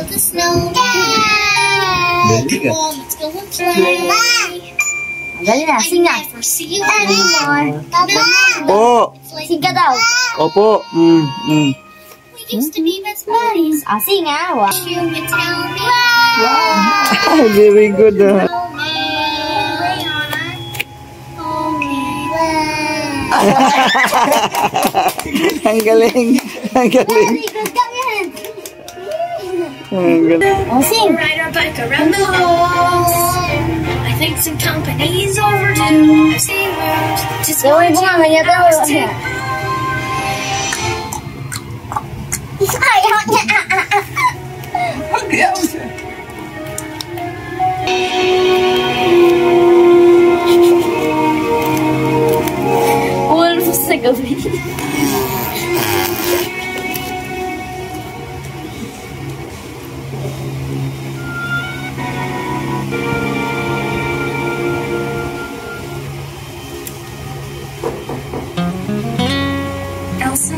build a snowman. Come on, let's go and play. Galing na, sing na. Never see you anymore. Po. Sing ka daw. Opo. We used to be best buddies. Sing ah. Wow. You would tell me. Very good. Ang galing. Ang galing. Ang galing. Sing. Ride our bike around the halls. I think some company's overdue. I've seen rooms. Just Gawin mo nga, ganyan daw. Wolves sa gabi. Elsa,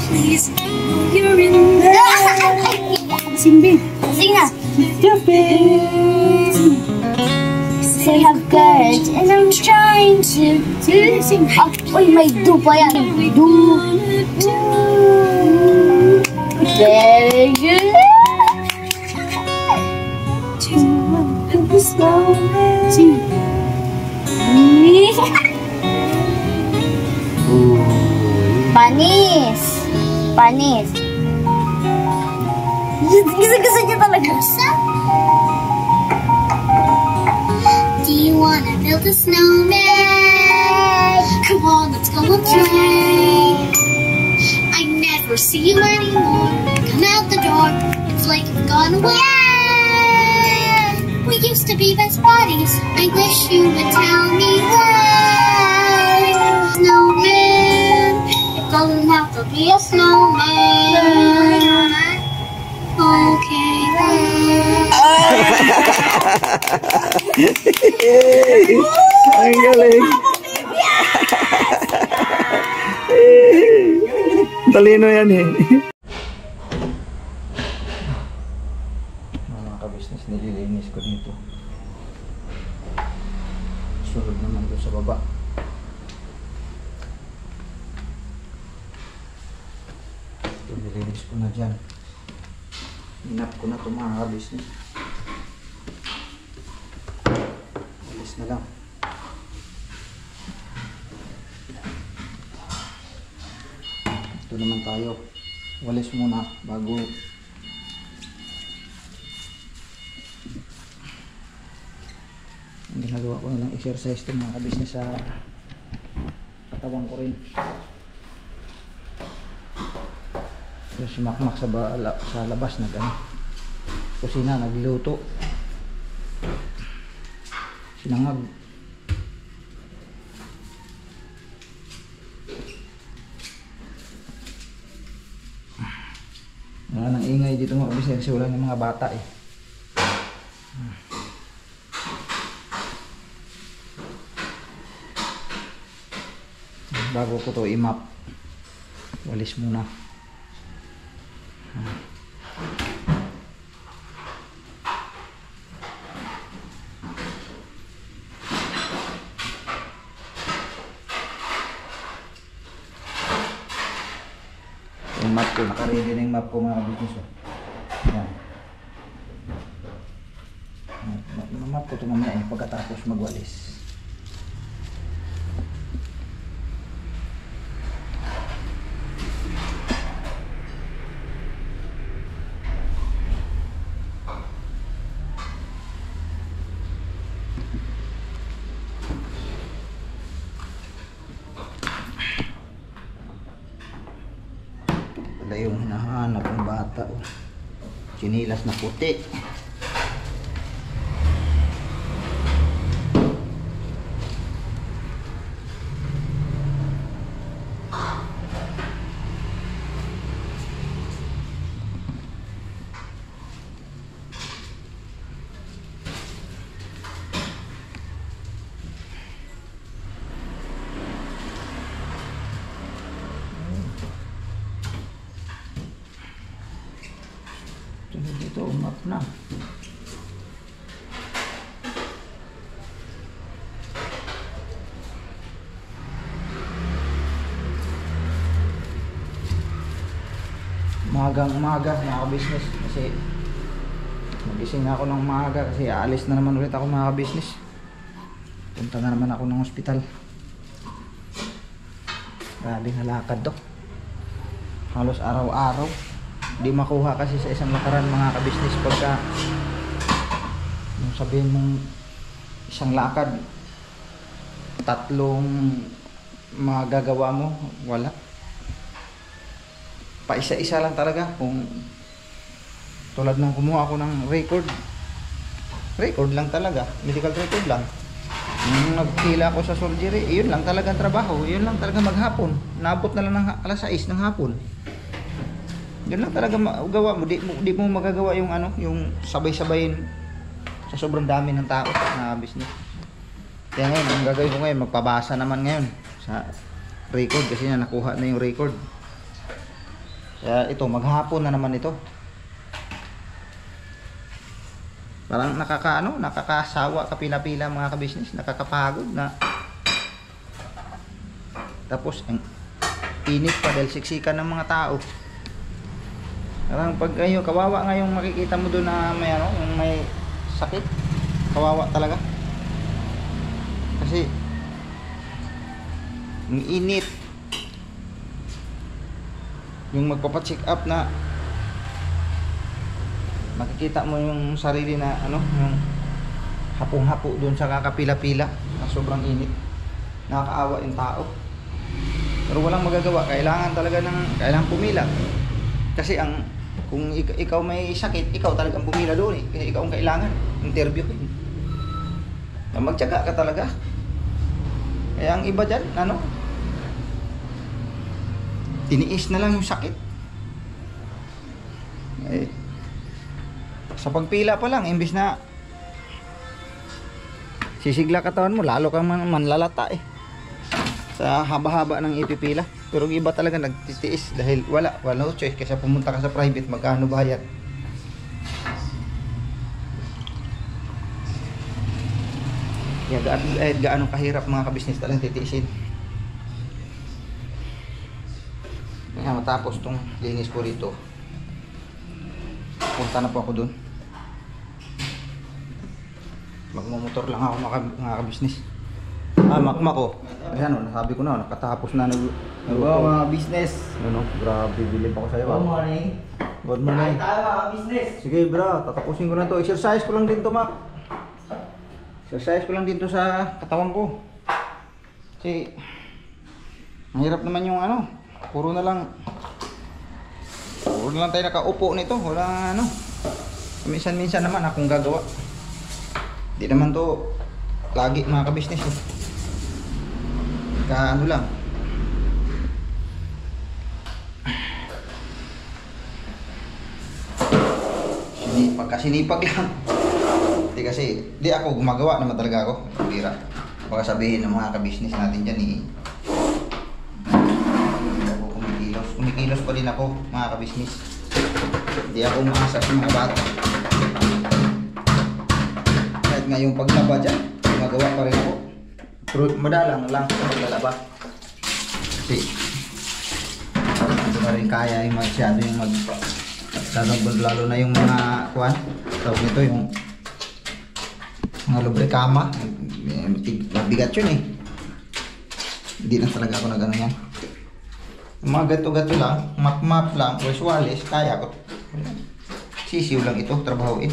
please, you're in there. Sing, babe. Sing na. Say have courage and I'm trying to sing. Uy, may do pa yan. Do. Very good. Sing. Panis. Panis. Gusto niya talaga. Do you wanna build a snowman? Come on, let's go and play. I never see you anymore. Come out the door. It's like you've gone away. We used to be best buddies. I wish you would tell me why. Snowman, you're going to have to be a snowman. Okay, then. Ang galing. Talino yan eh. Mga kabisnes, nililinis ko dito. Sunod naman doon sa baba. Ito, nililinis ko na dyan. Inap ko na ito mga kabisnes. Alis na lang. Ito naman tayo. Walis muna bago ang ginagawa ko na lang exercise ito mga kabisnes sa katawan ko rin. Yung simakmak sa labas na gano'n. Kusina, nagluto. Sinangag. Wala nang ingay dito mga kabisnes kasi wala ng mga bata eh. Bago ko to i-map, walis muna. Yung map ko, nakaready na yung map ko mga kabisnes. Yan. Map ko ito mamaya pagkatapos magwalis. Wala yung hinahanap ng bata. Chinilas na puti. Dito, umap na. Umaga mga ka-business kasi nagising na ako ng umaga kasi aalis na naman ulit ako mga ka-business. Punta na naman ako ng ospital. Grabe na lakad to. Halos araw-araw. Di makuha kasi sa isang lakaran mga ka-business pagka sabihin mong isang lakad 3 magagawa mo, wala. Paisa-isa lang talaga. Kung tulad ng kumuha ako ng record lang talaga, medical record lang. Nung nagkila ako sa surgery, yun lang talaga ang trabaho, yun lang talaga maghapon. Naabot na lang ng alas 6 ng hapon. Yun lang talaga magawa mo. Di mo magagawa yung ano, yung sabay-sabayin sa sobrang dami ng tao na business. Kaya ngayon, ang gagawin ko ngayon, magpabasa naman ngayon sa record kasi na nakuha na yung record. Kaya ito, maghapon na naman ito. Parang nakakasawa kapila-pila mga ka-business, nakakapagod na. Tapos ang init pa dahil siksikan ng mga tao. Parang pag kayo kawawa nga yung makikita mo doon na may ano, yung may sakit. Kawawa talaga. Kasi ang init. Yung magpapa-check up na makikita mo yung sarili na ano, yung hapong-hapo doon sa kakapila-pila na sobrang init. Nakakaawa yung tao. Pero walang magagawa, kailangan pumila. Kasi kung ikaw may sakit, ikaw talagang pumila doon eh. Kasi ikaw ang kailangan, interview. Magtiyaga ka talaga. Kaya ang iba dyan, tiniis na lang yung sakit. Sa pagpila pa lang, imbis na sisigla katawan mo, lalo kang manlalata eh. Sa haba-haba ng ipipila. Pero iba talaga nagtitiis dahil wala choice. Kasi pumunta ka sa private, magkano bayad? Kaya gaano kahirap mga ka-business talagang titiisin. Kaya matapos tong linis ko rito, punta na po ako dun. Magmumotor lang ako mga ka-business. Makma ko. Ayan o, nasabi ko na, nakatapos na mga business. Grabe, bilib ako sa'yo. Good morning. Good morning. Tayo mga business. Sige bro, tatapusin ko na to. Exercise ko lang din to, Mac. Exercise ko lang din to sa katawan ko. Kasi ang hirap naman yung puro na lang tayo nakaupo nito. Wala minsan-minsan naman akong gagawa. Di naman to lagi mga ka-business eh. Lang. Sinipag lang. Kasi di ako gumagawa naman talaga ako. Bira. Baka sabihin ng mga ka-business natin dyan eh. Kumikilos pa din ako mga ka-business. Hindi ako umasa sa mga bata. Kahit nga yung paglaba dyan, gumagawa pa rin ako. Pero madalang lang sa paglalaba. Kasi hindi pa rin kaya yung masyado yung lalo na yung mga tawag nito yung mga lubricama. Mabigat yun eh. Hindi na talaga ako nag yan. Mga gato-gato lang, map lang, walis-walis, kaya ko. Sisiw lang ito, trabahoin.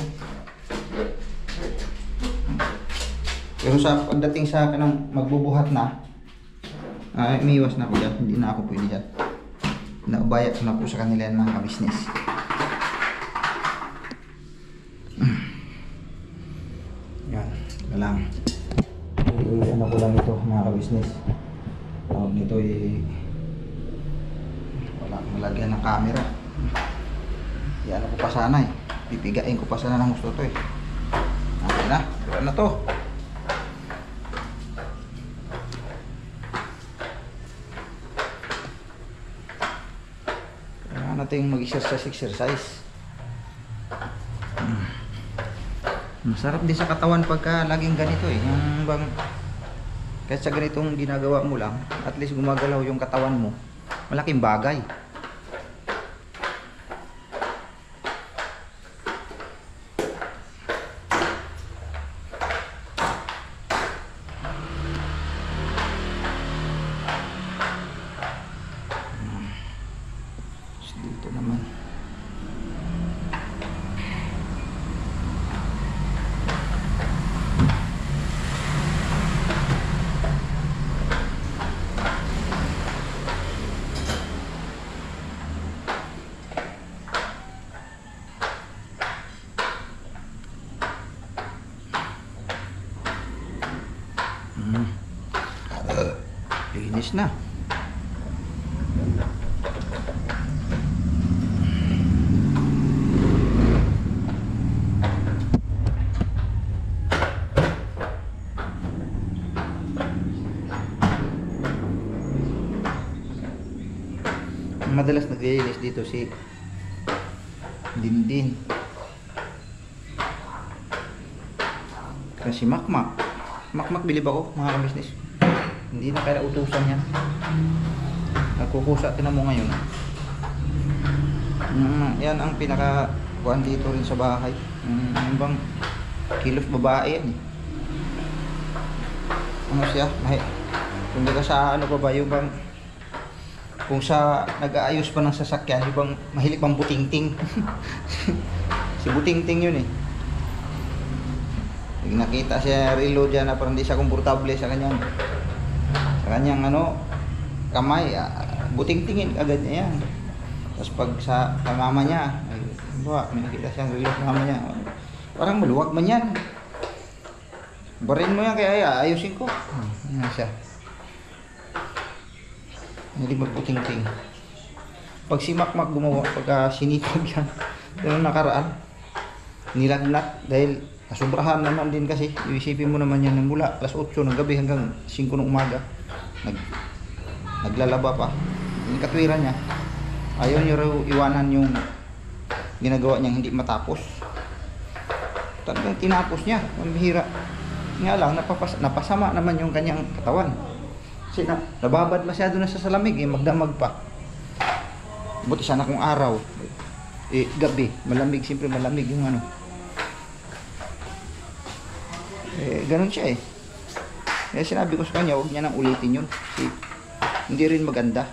Pero sa pagdating sa kanang magbubuhat na, umiwas na ako dyan, hindi na ako pwede dyan. Naubaya ko na po sa kanila yan mga ka-business. Yan, ito lang. Ano ko lang ito mga ka-business. Tawag nito malagyan ng camera. Yan ko pa sana eh. Pipigain ko pa sana ng gusto to eh. Okay na. Wala na to. Kailangan natin mag-exercise. Masarap din sa katawan pagka laging ganito eh. Yung bang kahit sa ganitong ginagawa mo lang, at least gumagalaw yung katawan mo. Malaking bagay. Dito naman. Linis na. Madalas naglilinis dito si Dindin. Kasi Makmak. Makmak bilib ako mga kabisnes. Hindi na kaya utusan yan. Nagkukusa, tinan mo ngayon. Yan ang pinaka kuhan dito rin sa bahay. Yung bang kilos babae yan eh. Ano siya? Kung baga sa ano pa ba yung bang kung sa nag-aayos pa ng sasakyan, yung bang mahilig pang butingting. Si butingting yun eh. Pag nakita siya reload dyan na parang di siya komportable sa kanyang ano kamay, butingtingin agad niya yan. Tapos pag sa mama niya, ay may nakita siyang reload ng mama niya, parang maluwag man yan. Barin mo yan kaya ayusin ko. Yan siya. Hindi magputing-ting. Pag si Makmak gumawa, pagka sinitog yan, yung nakaraan, nilagnat dahil kasobrahan naman din kasi. Iisipin mo naman yan mula alas 8 ng gabi hanggang 5 ng umaga. Naglalaba pa. Yung katwiran niya, ayaw niya raw iwanan yung ginagawa niya hindi matapos. Talagang tinapos niya, ang bihira. Nga lang, napasama naman yung kanyang katawan. Kasi nababad masyado na sa salamig eh, magdamag pa. Buti sana kung araw. Gabi, malamig, siyempre malamig yung ano. Ganun siya eh. Kaya sinabi ko sa kanya, huwag niya nang ulitin yun. Kasi hindi rin maganda.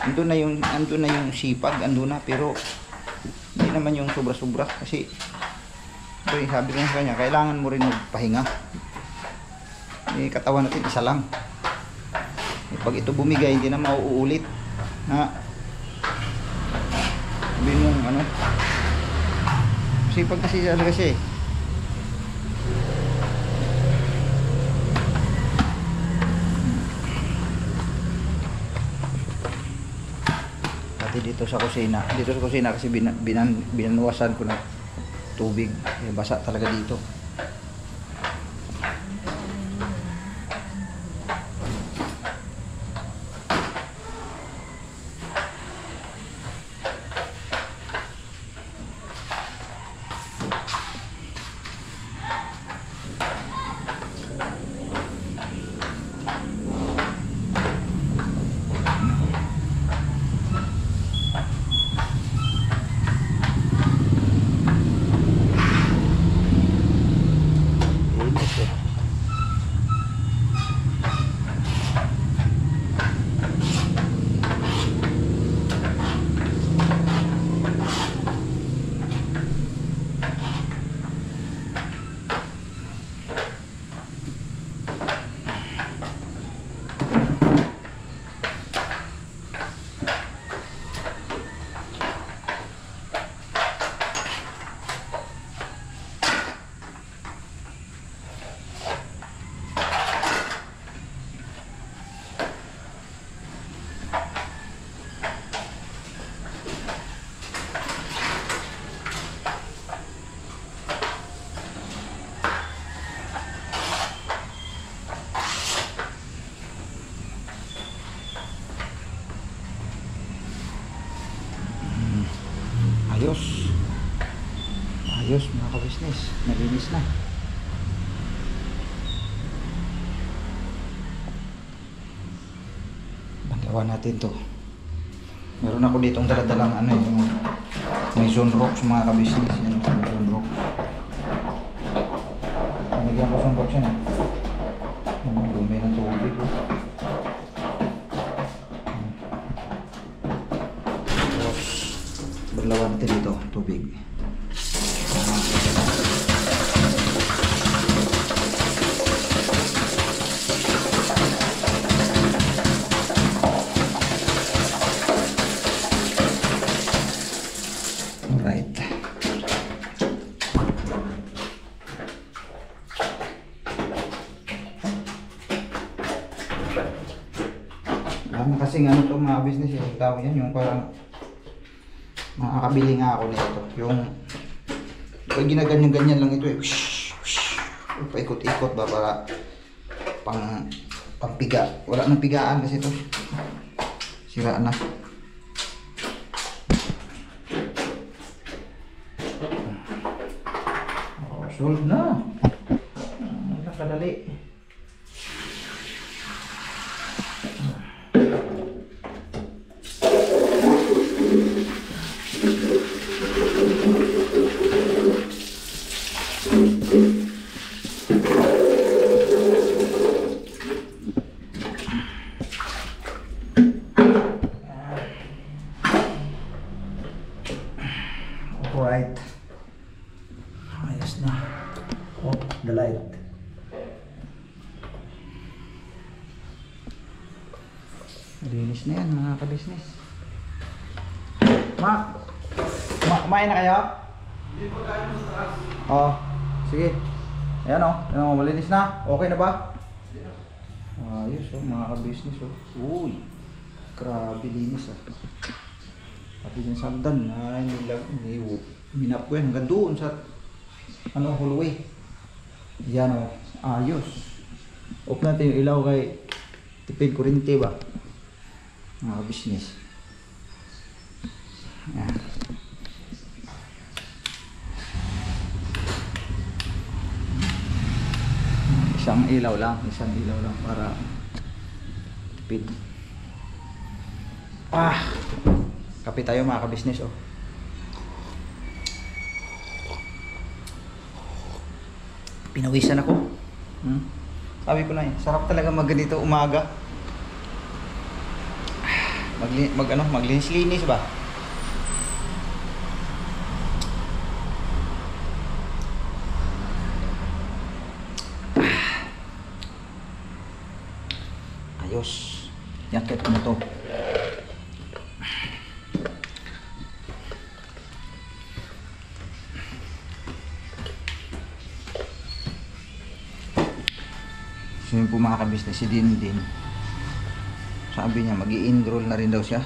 Andun na yung sipag, andun na, pero hindi naman yung sobra-sobra. Kasi sabi ko sa kanya, kailangan mo rin magpahinga. Katawan natin isa lang. Pag ito bumigay, hindi na mauulit. Sabihin mong ano. Sipag kasi talaga siya eh. Pati dito sa kusina. Dito sa kusina kasi binanuwasan ko ng tubig. Basa talaga dito. Ayos mga ka-business, nalinis na. Banglawan natin to. Meron ako ditong daladalang ano yung may zone rocks mga ka-business. Yan yung zone rocks. Nagyan ko zone rocks yan. Dumi ng tubig. Tapos banglawan natin dito, tubig. Kasing ano to mga business yung tawag yan, yung parang makakabili nga ako nito. Yung pag ginaganyan-ganyan lang ito eh. Paikot-ikot ba para pangpiga. Wala nang pigaan kasi ito. Sira na. Oh, solve na. Nakadali. Right. Ayos na. Oh, the light. Linis na yan mga ka-business. Kumain na kayo? Hindi po tayo sa taas. Oh, sige. Ayan o, malinis na. Okay na ba? Ayos o, mga ka-business o. Uy, grabe linis ah. Pati yung sagdan na minap ko yan hanggang doon sa hallway. Yan o, ayos. Off natin yung ilaw kay tipid kuryente ba mga business. Yan. Isang ilaw lang para tipid. Kape tayo mga ka-business oh. Pinawisan ako. Sabi ko na eh, sarap talaga magganito umaga. Maglinis-linis ba? Ayos. Yakit mo to. So yun po mga ka-business, si Dindin sabi niya mag-i-enroll na rin daw siya.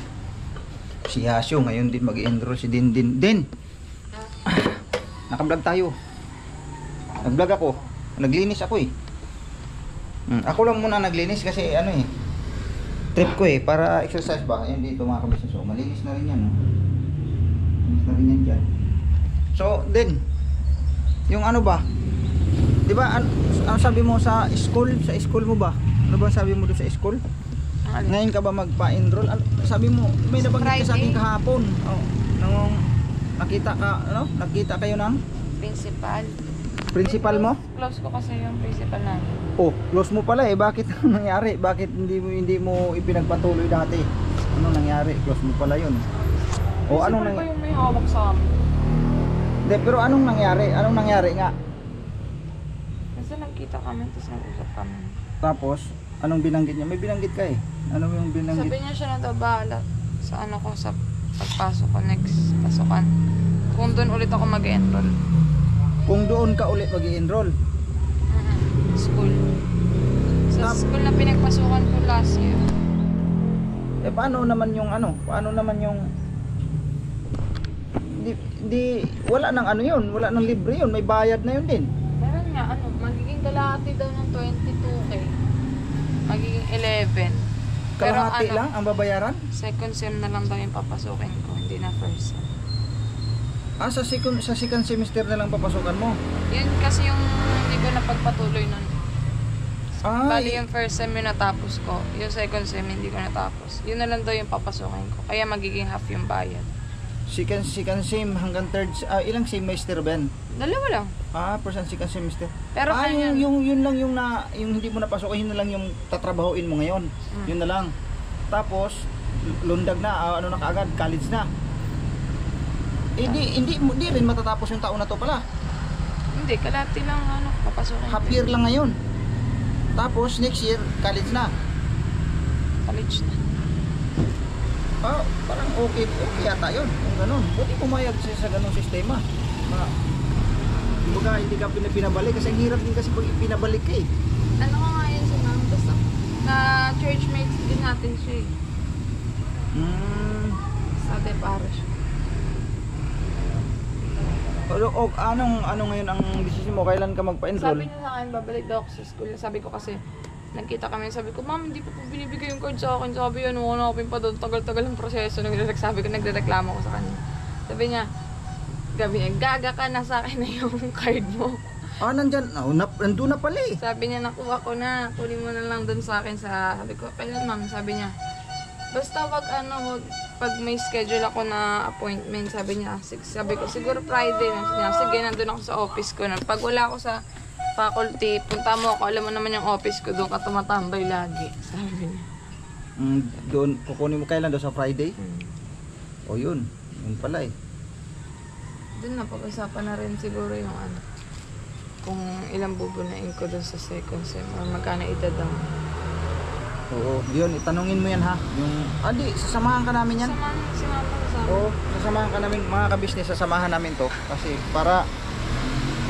Si Yasio ngayon din mag-i-enroll. Si Dindin din. Naka-vlog tayo. Nag-vlog ako. Naglinis ako eh. Ako lang muna naglinis kasi ano eh, trip ko eh, para exercise ba. Ayun dito mga ka-business. So malinis na rin yan. Malinis na rin yan dyan. So din yung ano ba, di ba, ano sabi mo sa school? Sa school mo ba? Ano ba sabi mo doon sa school? Ngayon ka ba magpa-enroll? Sabi mo, may nabanggit ka sa akin kahapon. Oh, nung nakita kayo ng principal mo? Close ko kasi yung principal namin. Oh, close mo pala eh. Bakit ano nangyari? Bakit hindi mo ipinagpatuloy dati? Ano nangyari? Close mo pala yun. O anong nangyari? Yung may hawak sa amin. Hindi, pero anong nangyari? Anong nangyari nga? Kasi nagkita kami, tapos nag-usap kami. Tapos, anong binanggit niya? May binanggit ka eh. Ano yung binanggit? Sabi niya siya na daw bahala sa ano ko, sa pagpasok ko next pasukan. Kung doon ulit ako mag-enroll. Kung doon ka ulit mag-i-enroll? School. Sa school na pinagpasukan ko last year. Eh paano naman yung ano? Paano naman yung wala nang ano yun, wala nang libre yun, may bayad na yun din. Meron nga ano, magiging kalahati daw ng 22K. Magiging 11. Pero Kalahati ano, lang ang babayaran? second sem na lang daw yung papasukin ko, hindi na first sem. Sa second semester na lang papasukan mo? Yun kasi yung hindi ko napagpatuloy nun. Bali Ay, yung first sem yung natapos ko. Yung second sem hindi ko natapos. Yun na lang daw yung papasukin ko. Kaya magiging half yung bayad. second sem hanggang third, ilang semester ba yan? Dalawa lang. First and second semester. Pero kanya, yun lang yung hindi mo napasukin, yun na lang yung tatrabahoin mo ngayon. Yun na lang. Tapos lundag na, na kaagad, college na. Hindi rin matatapos yung taon na to pala. hindi, kalati lang papasukin. Half year lang ngayon. Tapos next year, college na. College na. Parang okay yata yun. Yung ganun. Buti pumayag siya sa ganung sistema. Kumbaga hindi ka pinabalik kasi ang hirap din kasi pag pinabalik ka eh. Ano ko nga yun si ma'am? Basta na churchmates din natin siya eh. Sa Deparo siya. Anong ngayon ang decision mo? Kailan ka magpa-enroll? Sabi niya sa akin, babalik daw ako sa school. Sabi ko kasi, nagkita kami, sabi ko, ma'am, hindi pa po binibigay yung card sa akin. Sabi, hanapin pa doon, tagal-tagal ang proseso. Sabi ko, nagrereklamo ko sa kanya. Sabi niya, gabi niya, gaga ka na sa akin na yung card mo. Nandyan, nandun na pala eh. Sabi niya, nakuha ko na, kunin mo na lang doon sa akin sabi ko, kailan ma'am? Sabi niya, basta pag may schedule ako na appointment, sabi niya, sabi ko, siguro Friday. Sabi niya, sige, nandun ako sa office ko. Pag wala ako sa faculty, punta mo ako, alam mo naman yung office ko, doon ka tumatambay lagi. Sabi niya. Doon, kukunin mo kailan doon sa Friday? Yun pala eh. Doon na, pag-usapan na rin siguro yung kung ilang bubunain ko doon sa second sem, or magkano idadang. Oo, yun, itanungin mo yan ha. Sasamahan ka namin yan. Samahan sa Oo, sasamahan ka namin, mga kabisnes, sasamahan namin to. Kasi para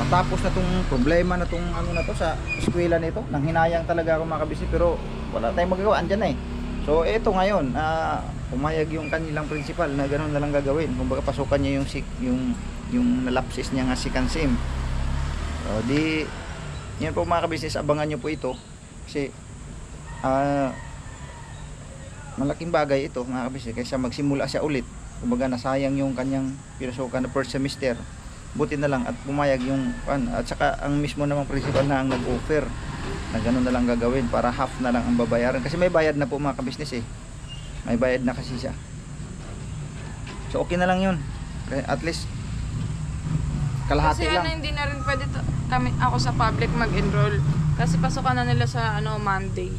matapos na tong problema na tong na to sa eskwela nito. Nang hinayang talaga ako mga kabisnes, pero wala tayong magagawa, andyan na eh. So eto ngayon, pumayag yung kanilang principal na gano'n na lang gagawin. Kumbaga pasukan niya yung nalapsis niya nga si Kansim. Yan po mga kabisnes, abangan nyo po ito. Kasi malaking bagay ito mga kabisnes, kaysa magsimula siya ulit. Kumbaga nasayang yung kanyang pinasukan na first semester. Buti na lang at pumayag yung at saka ang mismo namang principal na ang nag-offer na gano'n na lang gagawin para half na lang ang babayaran. Kasi may bayad na po mga kabisnes eh. May bayad na kasi siya. So okay na lang yun. At least kalahati kasi lang. hindi na rin pwede ako sa public mag-enroll. Kasi pasukan na nila sa Monday.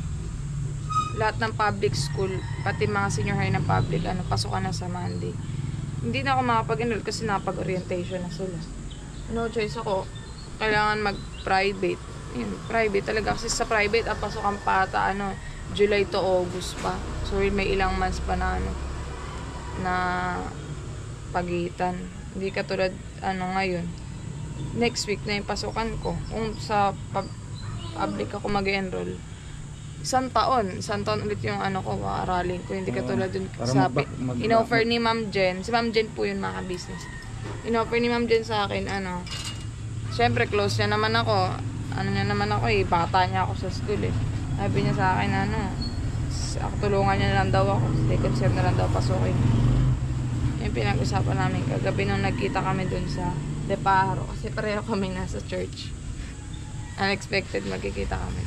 Lahat ng public school, pati mga senior high ng public, pasukan na sa Monday. Hindi na ako makapag-enroll kasi napag-orientation na sila. No choice ako. Kailangan mag-private. Yun, private talaga. Kasi sa private, pasukan pa ata, July to August pa. So, may ilang months pa na, na pagitan. Hindi katulad, ngayon. Next week na yung pasukan ko. Kung sa public ako mag-enroll, isang taon ulit yung aralin ko. Hindi katulad dun sa in-offer ni Ma'am Jen. Si Ma'am Jen po yun mga business. In-offer ni Ma'am Jen sa akin, syempre close niya naman ako. Niya naman ako bata niya ako sa school eh. Sabi niya sa akin, tulungan niya lang daw ako. Second sem na lang daw pasukin. Yung pinag-usapan namin kagabi nung nagkita kami dun sa Deparo. Kasi pareho kami nasa church. Unexpected magkikita kami.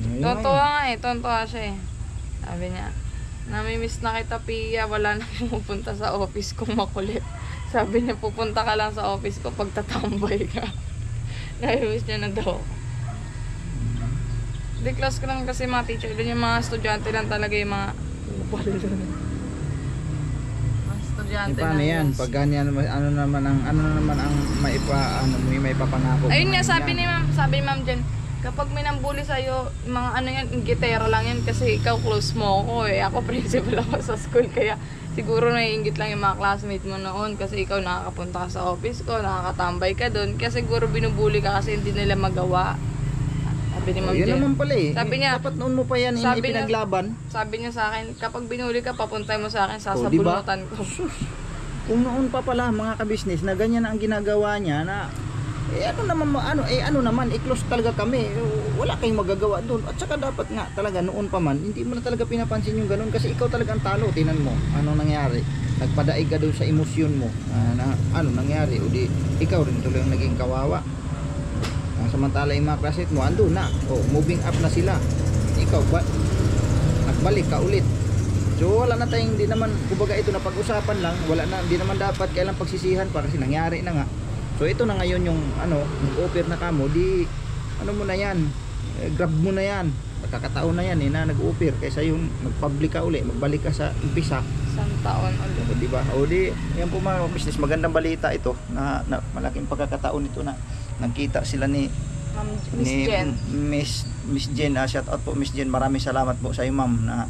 Tontuwa nga tontuwa siya eh. Sabi niya, namimiss na kita Pia, wala na pupunta sa office kung makulit. Sabi niya, pupunta ka lang sa office ko pag tatambay ka. Namimiss niya na daw. Di class ko lang kasi mga teacher doon, yung mga estudyante lang talaga yung mga estudyante paano na yan? Pag ganyan, ano naman ang maipapangako. Ayun nga, sabi ni Ma'am Jen, kapag may nambuli sa'yo, mga yan, ingitero lang yan kasi ikaw close mo ako eh. Ako principal ako sa school, kaya siguro naiingit lang yung mga classmate mo noon kasi ikaw nakakapunta ka sa office ko, nakakatambay ka doon. Kaya siguro binubuli ka kasi hindi nila magawa. Sabi ni Ma'am Jen. Yun naman pala eh. Sabi niya, dapat noon mo pa yan ipinaglaban. Sabi niya sa akin, kapag binuli ka, papuntay mo sa akin, sasabunutan ko. Kung noon pa pala mga kabisnes na ganyan ang ginagawa niya na ano naman, i-close talaga kami. Wala kayong magagawa doon. At saka dapat nga talaga noon pa man, hindi mo na talaga pinapansin yung ganun kasi ikaw talaga ang talo. Tinan mo, anong nangyari? Nagpadaig ka doon sa emosyon mo. Ano nangyari? O di, ikaw rin tuloy ang naging kawawa. Samantala yung mga classmate mo, ando na. Moving up na sila. Ikaw ba? Nagbalik ka ulit. So wala na tayong, hindi naman, kumbaga ito na pag-usapan lang, wala na, hindi naman dapat kailang pagsisihan para kasi nangyari na nga. So ito na ngayon yung nag-offer na kamo, di ano mo na yan, grab mo na yan, magkakataon na yan na nag-offer kaysa yung mag-public ka uli, magbalik ka sa umpisa. Isang taon ulit. O diba? O di, yan po mga business, magandang balita ito na malaking pagkakataon ito na nagkita sila ni Miss Jen. Miss Jen, shout out po Miss Jen, maraming salamat po sa iyo ma'am na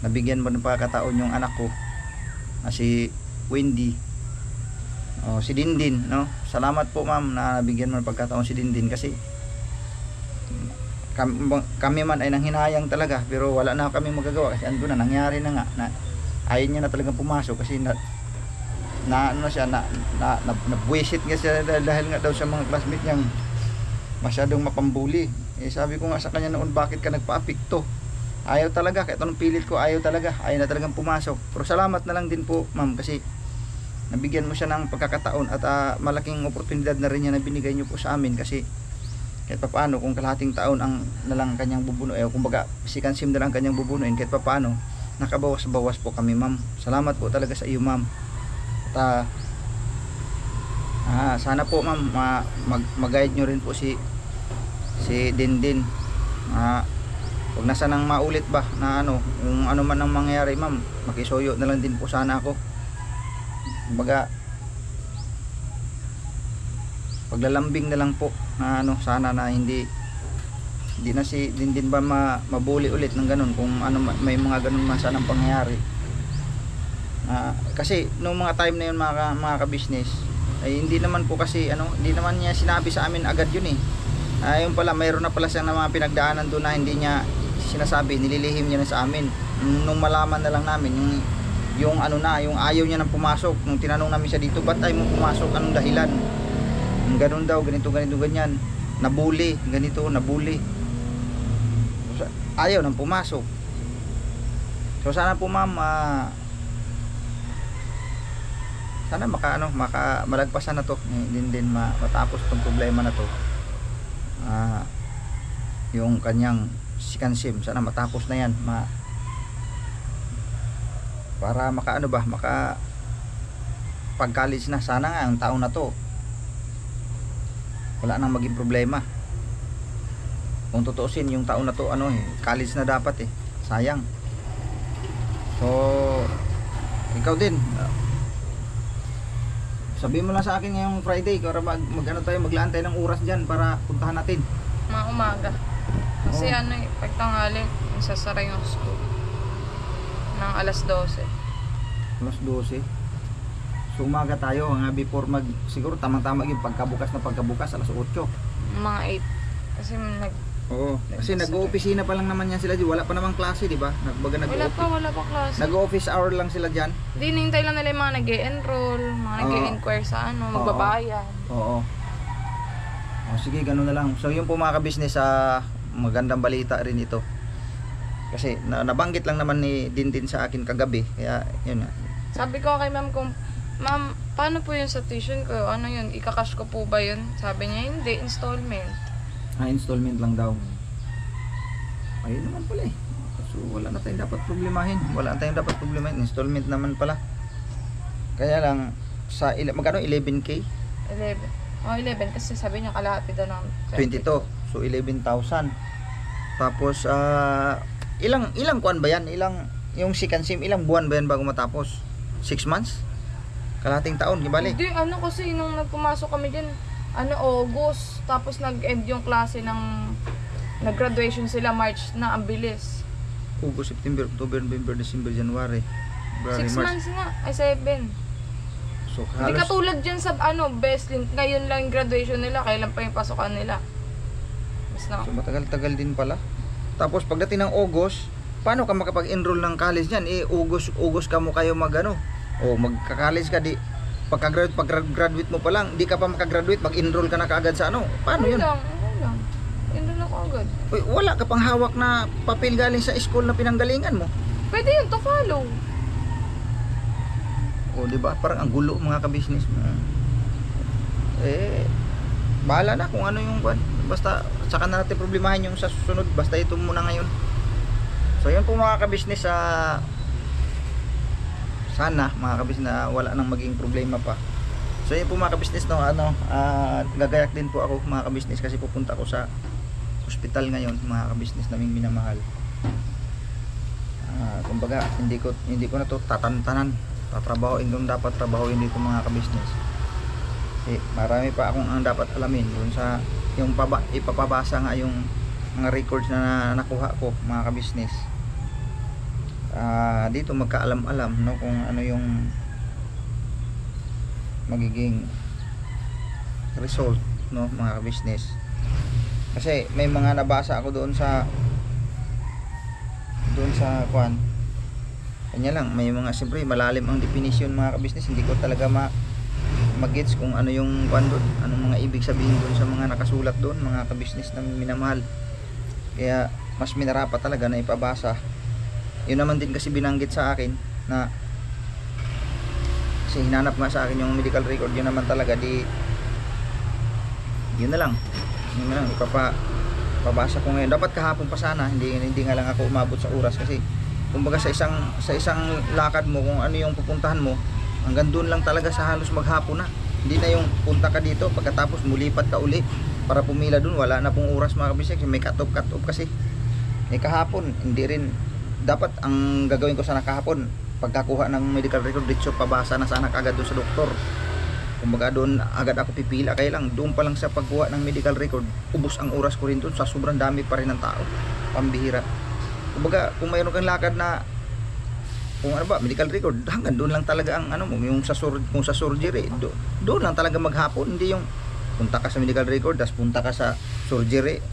nabigyan mo ng pagkakataon yung anak ko na si Wendy, si Dindin, no? Salamat po ma'am na nabigyan mo ng pagkakataon si Dindin kasi kami man ay nanghinayang talaga pero wala na kami magagawa kasi ando na, nangyari na nga na ayaw niya na talagang pumasok kasi nabwisit nga siya dahil nga daw sa mga classmate niyang masyadong mapambuli. Sabi ko nga sa kanya noon, bakit ka nagpa-apikto? Ayaw talaga, kahit anong pilit ko, ayaw na talagang pumasok. Pero salamat na lang din po ma'am kasi nabigyan mo siya ng pagkakataon at malaking oportunidad na rin niya na binigay niyo po sa amin kasi kahit papaano kung kalahating taon ang nalang kanyang bubunuin, kumbaga second sim na lang kanyang bubunuin, kahit papaano nakabawas-bawas po kami ma'am. Salamat po talaga sa iyo ma'am. At sana po ma'am mag-guide nyo rin po si Dindin. Huwag na sanang maulit ba na kung ano man ang mangyari ma'am, makisuyo na lang din po sana ako. Kumbaga paglalambing na lang po na sana na hindi na si Dindin ba mabuli ulit ng ganun kung may mga ganun man sanang pangyayari. Kasi noong mga time na yun mga ka-business ay hindi naman po kasi hindi naman niya sinabi sa amin agad yun yung pala mayroon na pala siyang mga pinagdaanan doon na hindi niya sinasabi, nililihim niya na sa amin. Nung malaman na lang namin yung ayaw niya nang pumasok, nung tinanong namin siya dito, ba't ayaw mo pumasok, anong dahilan? Ganun daw, ganito ganyan, nabuli, ganito, nabuli, ayaw nang pumasok. So sana po ma'am sana malagpasan na to din matapos tong problema na to. Yung kanyang second sim, sana matapos na yan para maka pag college na, sana nga ang taon na to wala nang maging problema. Kung tutuusin yung taon na to college na dapat sayang. So ikaw din sabihin mo lang sa akin ngayong Friday para maglaan tayo ng oras dyan para puntahan natin Mga umaga. Kasi pag tanghali, sasara yung school ng alas 12. Alas 12. So umaga tayo before siguro tamang-tama yung pagkabukas alas 8. Mga 8. Kasi kasi nag-o-opisina pa lang naman yan sila, wala pa namang klase, di ba? Wala pa klase. Nag-o-office hour lang sila diyan. Hindi, hinihintay lang nila yung mga nag-e-enroll, mga nag-e-inquire sa magbabayan. Oo. Sige, ganun na lang. So yun po mga ka-business, magandang balita rin ito. Kasi nabanggit lang naman ni Dindin sa akin kagabi, kaya yun nga. Sabi ko kay ma'am, ma'am, paano po yun sa tuition ko? Ano yun, ikakash ko po ba yun? Sabi niya, hindi, installment. Installment lang daw. Ayun naman pala So wala na tayong dapat problemahin. Installment naman pala. Kaya lang sa magkano 11K? 11 kasi sabi niya kalahati daw ng 22. So 11,000. Tapos ilang kuan ba yan? Yung second sim, ilang buwan ba yan bago matapos? 6 months? Kalahating taon, gibali? Hindi, kasi nung nagpumasok kami dyan, August, tapos nag-end yung klase nag-graduation sila March na, ang bilis. August, September, October, November, December, January, February, 6 March. months nga, ay 7. So, Hindi katulad dyan sa best link, ngayon lang yung graduation nila, kailan pa yung pasukan nila. So matagal-tagal din pala. Tapos pagdating ng August, paano ka makapag-enroll ng college niyan? August ka mo kayo magka-college ka di. pagka-graduate mo pa lang, di ka pa makagraduate, mag-enroll ka na kaagad sa ano. Paano yun? Okay lang. Enroll ako agad. Uy, wala ka pang hawak na papel galing sa school na pinanggalingan mo. Pwede yun to follow. O, di ba? Parang ang gulo mga ka-business. Bahala na kung ano yung basta saka na natin problemahin yung sa susunod. Basta ito muna ngayon. So, yun po mga ka-business. Sana mga ka-business na wala nang maging problema pa. So, yun po mga ka-business, no, gagayak din po ako mga ka-business kasi pupunta ako sa hospital ngayon mga ka-business naming minamahal. Kumbaga hindi ko na to tatantanan, tatrabahoin kung dapat trabahoin dito mga ka-business. Marami pa akong ang dapat alamin dun sa yung ipapabasa nga yung mga records na nakuha ko mga ka-business. Dito magkaalam-alam, no, kung ano yung magiging result, no mga ka-business. Kasi may mga nabasa ako doon sa kwan. Kanya lang, may mga siyempre malalim ang definition mga ka-business. Hindi ko talaga mag-gets kung ano yung kwan doon, anong mga ibig sabihin doon sa mga nakasulat doon mga ka-business na minamahal. Kaya mas minarapat talaga na ipabasa. Yun naman din kasi binanggit sa akin na kasi hinanap nga sa akin yung medical record. Yun naman talaga yun na lang ipapabasa ko ngayon. Dapat kahapon pa sana, hindi nga lang ako umabot sa oras kasi kumbaga sa isang lakad mo kung ano yung pupuntahan mo, hanggang doon lang talaga sa halos maghapon na. Hindi na yung punta ka dito pagkatapos mulipat ka uli para pumila doon. Wala na pong oras mga kabisek, may cut off kasi kahapon hindi rin dapat. Ang gagawin ko sana kahapon pagkakuha ng medical record, dito pabasa na sana agad doon sa doktor. Kumbaga doon agad ako pipila, kaya lang doon pa lang sa pagkuha ng medical record ubos ang oras ko rin doon sa sobrang dami pa rin ng tao, pambihira. Kumbaga kung mayroon kang lakad na kung ano ba medical record, hanggang doon lang talaga ang ano mo, yung sa surgery doon lang talaga maghapon. Hindi yung punta ka sa medical record tapos punta ka sa surgery,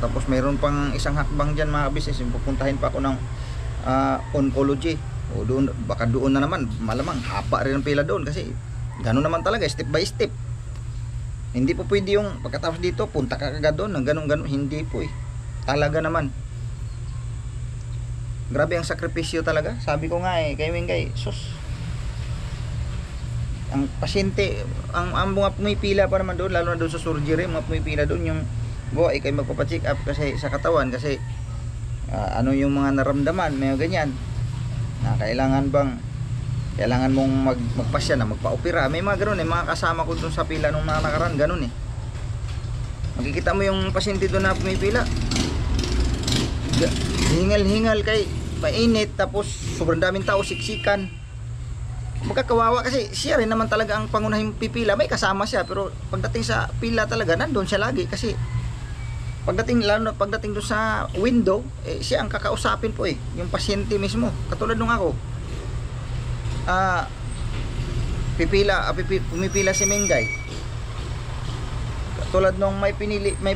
tapos mayroon pang isang hakbang dyan mga business, yung pupuntahin pa ako ng oncology. O doon, baka doon na naman malamang haba rin ang pila doon kasi gano'n naman talaga, step by step. Hindi po pwede yung pagkatapos dito punta ka kagad doon ng ganun, hindi po talaga naman. Grabe ang sakripisyo talaga. Sabi ko nga kay Mingay, sus, ang pasyente, ang mga pumipila pa naman doon, lalo na doon sa surgery, mga pumipila doon yung ikay magpapacheck up kasi sa katawan, kasi ano yung mga naramdaman, may ganyan na kailangan mong magpasya na magpa-opera. May mga ganoon mga kasama ko doon sa pila nung mga nakaraan, ganoon makikita mo yung pasyente doon na pumipila, hingal kay mainit, tapos sobrang daming tao, siksikan. Magkakawawa kasi siya rin naman talaga ang pangunahing pipila. May kasama siya, pero pagdating sa pila talaga nandun siya lagi kasi lalo pagdating doon sa window, siya ang kakausapin po yung pasyente mismo. Katulad nung ako, pumipila si Mingay. Katulad nung may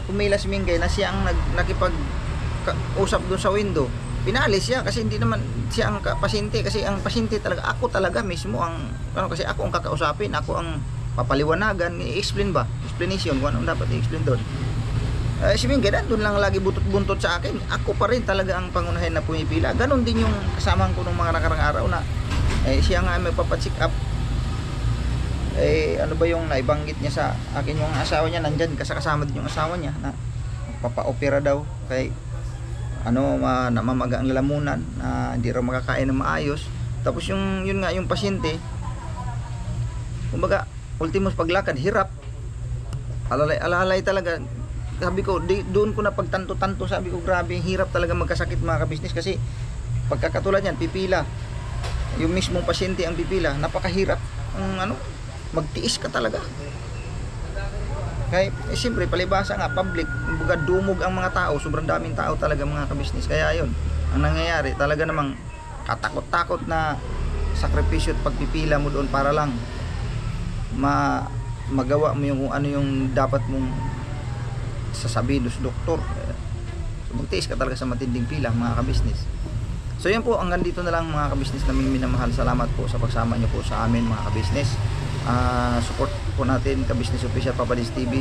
pumila si Mingay na siya ang nakipag-usap doon sa window. Pinalis siya kasi hindi naman siya ang pasyente, kasi ang pasyente talaga ako talaga mismo ang kasi ako ang kakausapin, ako ang papaliwanagan, i-explain ba? Explanation, kung ano dapat i-explain doon. Si Mingay doon lang lagi butot-buntot sa akin. Ako pa rin talaga ang pangunahin na pumipila. Ganon din yung kasamahan ko nung mga nakarang araw na siya nga may papacheck up. Ano ba yung naibanggit niya sa akin, yung asawa niya nandyan, kasama din yung asawa niya na magpapa-opera daw kay namamaga ang lalamunan, hindi raw makakain ng maayos. Tapos yun nga yung pasyente, kumbaga ultimos paglakad hirap, alalay talaga. Sabi ko doon ko na pagtanto-tanto, sabi ko grabe hirap talaga magkasakit mga ka-business, kasi pagkakatulad yan pipila, yung mismong pasyente ang pipila, napakahirap magtiis ka talaga. Kaya siyempre palibasa nga public, kumbaga dumog ang mga tao, sobrang daming tao talaga mga ka-business. Kaya yun ang nangyayari, talaga namang katakot-takot na sakripisyo at pagpipila mo doon para lang magawa mo yung kung ano yung dapat mong sasabihin sa doktor. So magtiis ka talaga sa matinding pila mga ka-business. So yan po, hanggang dito na lang mga kabisnes naming minamahal. Salamat po sa pagsama nyo po sa amin mga kabisnes. Support po natin Kabisnes Official, Papa Dins TV,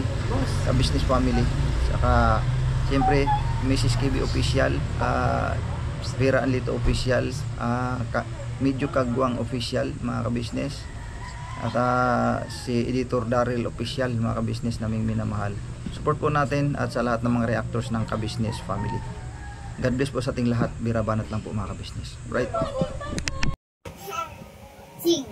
Kabisnes Family, saka siyempre Mrs. KB Official, Vera Anlito Official, Medyo Kagwang Official mga kabisnes, at si Editor Daryl Official mga kabisnes naming minamahal. Support po natin at sa lahat ng mga reactors ng Kabisnes Family. God bless po sa ating lahat. Bira banat lang po mga kabisnes. Right? Sing.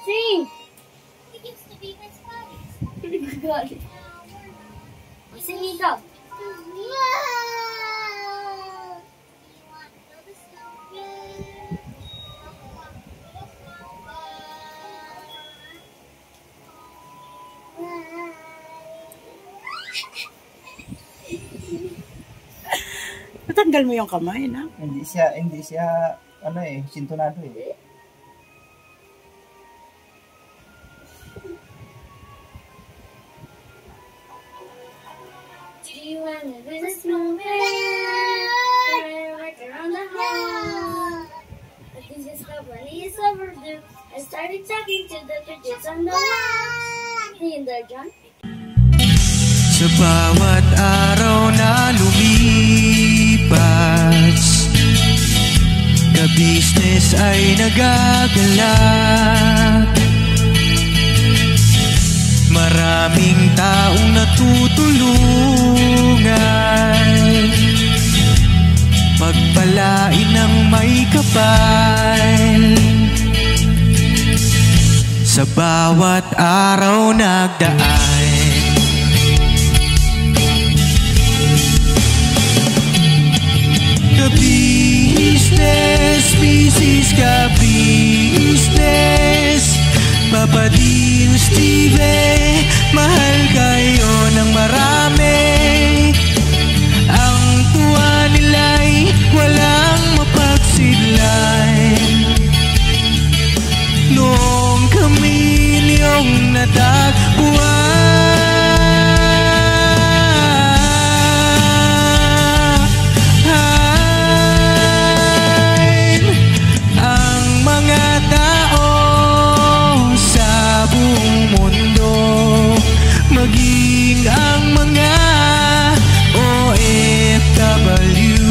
Sing. Sing ikaw. Natanggal mo yung kamay, na? Hindi siya ano sintonado eh. Do you wanna visit a snowman? Right around the house. But this is how bunny is overdue. I started talking to the pigeons on the wall. Hey there, John. Sa bawat araw na lumipas, kabisnes ay nagagalak. Maraming taong natutulungan, pagpalain ng may kapal. Sa bawat araw nagdaan, Kabisnes, Mrs. Kabisnes, Papa Dins TV, mahal kayo ng marami. Ang tuwa nila'y walang mapagsidlan. Noong kami niyong natagpuan, maging ang mga OFW,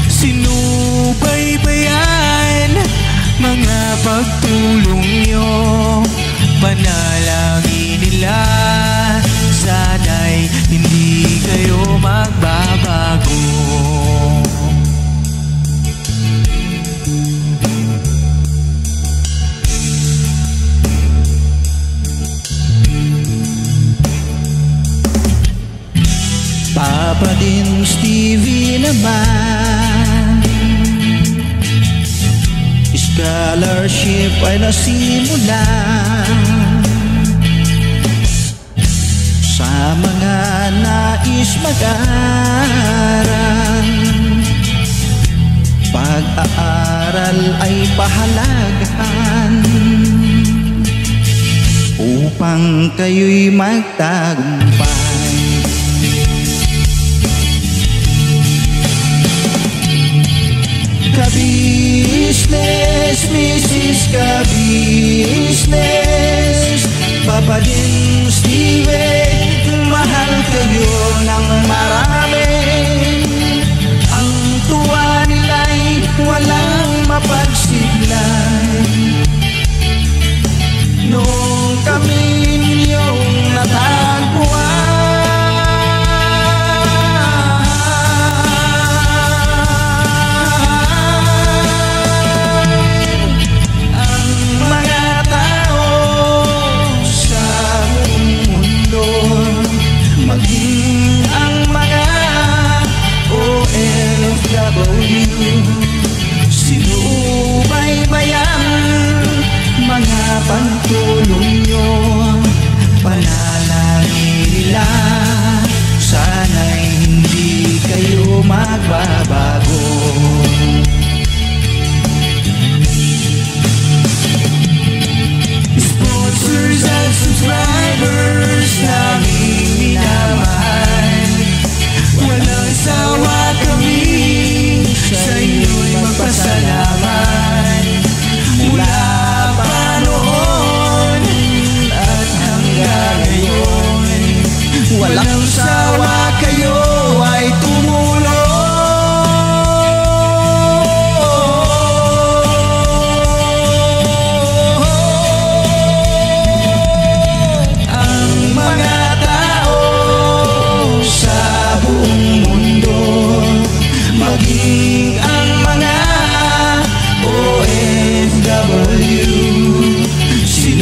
sinubaybayan mga pagtulong nyo, panalangin nila, sana'y hindi kayo magbabago. Papa Dins TV naman, scholarship ay nasimula sa mga nais mag-aral. Pag-aaral ay pahalagahan upang kayo'y magtagumpay. Kabisnes, Mrs. Kabisnes, Papa Dins TV, mahal kayo ng marami. Ang tuwa nila'y walang mapagsidlan. Noong kami ninyong natagpuan, ang mga tao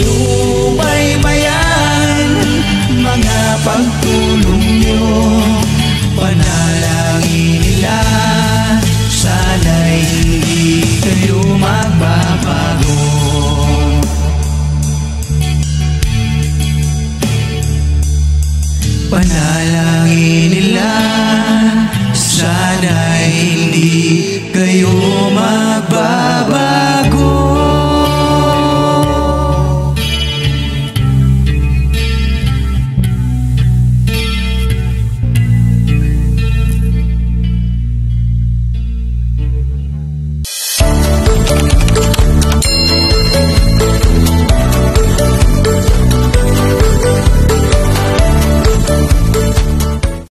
sinubaybayan mga pagtulong nyo. Panalangin nila, sana'y hindi kayo magbabago. Panalangin nila, sana'y